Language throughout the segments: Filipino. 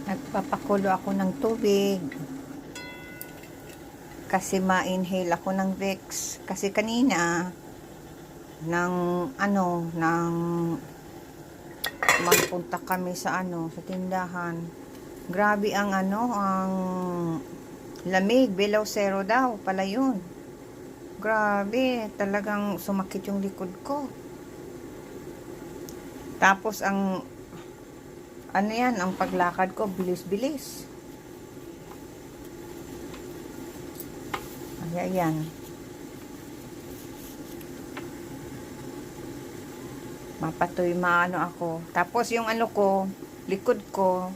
Nagpapakulo ako ng tubig kasi ma-inhale ako ng Vicks. Kasi kanina nang magpunta kami sa sa tindahan. Grabe ang lamig, below zero daw pala yun. Grabe, talagang sumakit yung likod ko. Tapos ang paglakad ko, bilis-bilis. Ayan. Mapatoy ako. Tapos yung likod ko,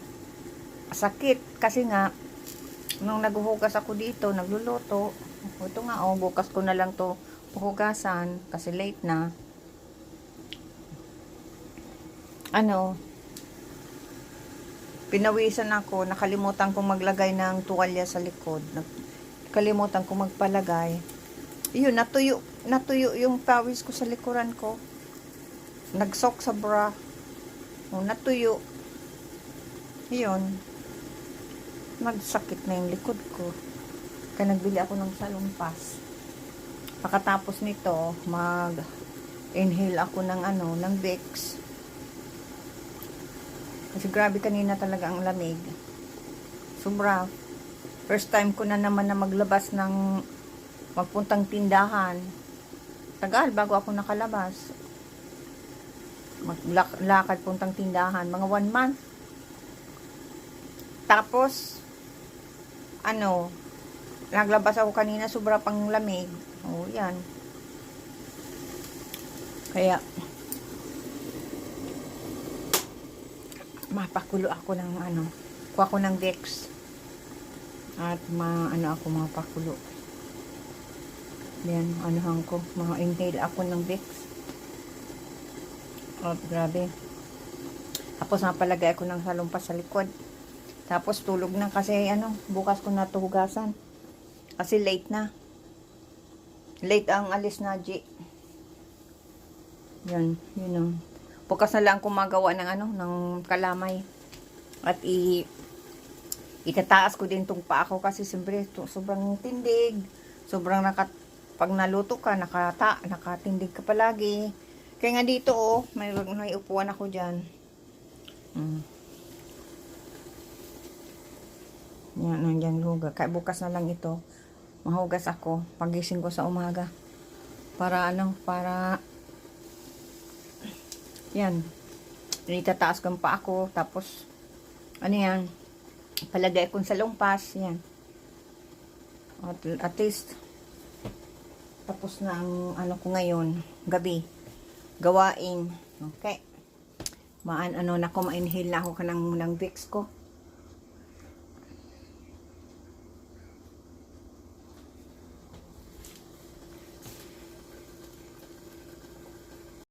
sakit. Kasi nga, nung naghuhugas ako dito, nagluluto. Ito nga, bukas ko na lang to puhugasan kasi late na. Pinawisan ako, nakalimutan kong maglagay ng tuwalya sa likod. Nakalimutan kong magpalagay. Yun, natuyo yung pawis ko sa likuran ko. Nagsok sa bra. Natuyo. Yun. Nagsakit na yung likod ko. Kaya nagbili ako ng salumpas. Pagkatapos nito, mag-inhale ako ng Vicks. Kasi grabe kanina talaga ang lamig. Sobra. First time ko na naman na maglabas ng magpuntang tindahan. Tagal bago ako nakalabas. Maglakad puntang tindahan. Mga 1 month. Tapos, naglabas ako kanina, sobra pang lamig. Yan. Kaya, mapakulo ako kuha ko ng Vicks. At mapakulo. Yan, inhale ako ng Vicks. Grabe. Tapos napalagay ako ng salumpas sa likod. Tapos tulog na kasi bukas ko na tuhugasan. Kasi late na. Late ang alis na G. Yan, bukas na lang kumagawa ng kalamay. At itataas ko din tong paa ko kasi siyempre sobrang tindig. Sobrang pag naluto ka, nakatindig ka palagi. Kaya nga dito may upuan ako dyan. Yan, nandyan huga. Kaya bukas na lang ito. Mahugas ako. Pagising ko sa umaga. Para yan. Itataas ko pa ako. Tapos, yan. Palagay ko sa lumpas. Yan. At least, tapos na ang ko ngayon. Gabi. Gawain. Okay. Ma-inhale na ako ng Vicks ko.